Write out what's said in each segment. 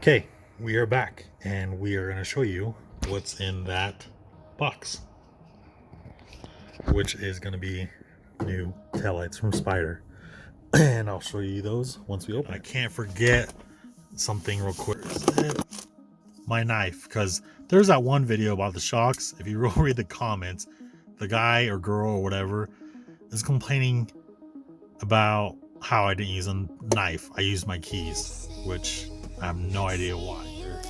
Okay, we are back and we are going to show you what's in that box, which is going to be new taillights from Spyder. And I'll show you those once we open it. I can't forget something real quick. My knife, because there's that one video about the shocks. If you read the comments, the guy or girl or whatever is complaining about how I didn't use a knife. I used my keys, which I have no idea why. You're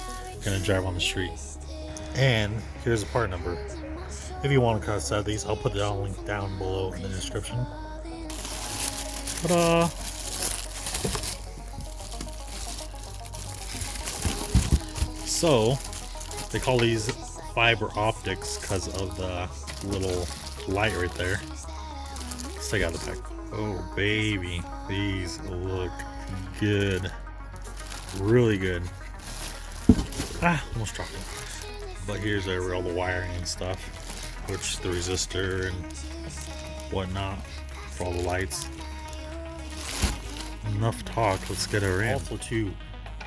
gonna drive on the street. And here's a part number. If you want to cut set of these, I'll put the link down below in the description. Ta-da! So they call these fiber optics because of the little light right there. Let's take out the pack. Oh baby, these look good. Really good. Almost dropped it. But here's where all the wiring and stuff, which the resistor and whatnot for all the lights. Enough talk, let's get her in. Also too,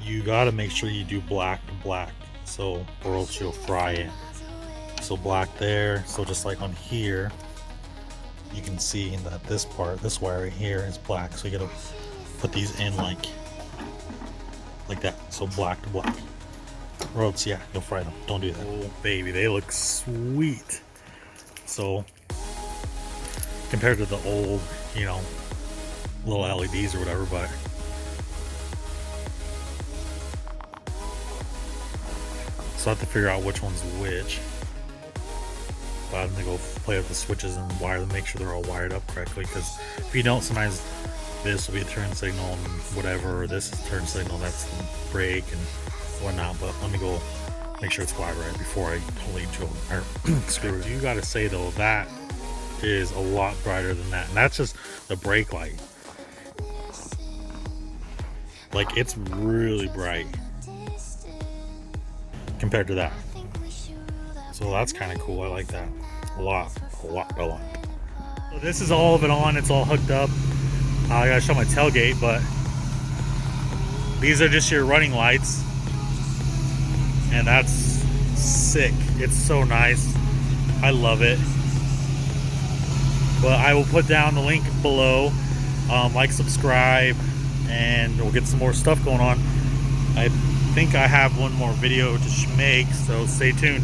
you gotta make sure you do black to black, so or else you'll fry it. So black there, so just like on here, you can see that this part, this wire right here is black, so you gotta put these in like that, so black to black, or else yeah, you'll fry them. Don't do that. Oh baby, they look sweet. So compared to the old, you know, little LEDs or whatever, but so I have to figure out which one's which. But I'm gonna go play with the switches and wire them, make sure they're all wired up correctly, because if you don't, sometimes this will be a turn signal and whatever, or this is turn signal, that's the brake and whatnot. But let me go make sure it's wired right before I totally screw it. You gotta say though, that is a lot brighter than that, and that's just the brake light. Like, it's really bright compared to that. So that's kind of cool. I like that a lot. So this is all of it on. It's all hooked up. I gotta show my tailgate, but these are just your running lights, and that's sick. It's so nice. I love it. But I will put down the link below. Like, subscribe, and we'll get some more stuff going on. I think I have one more video to make, so stay tuned.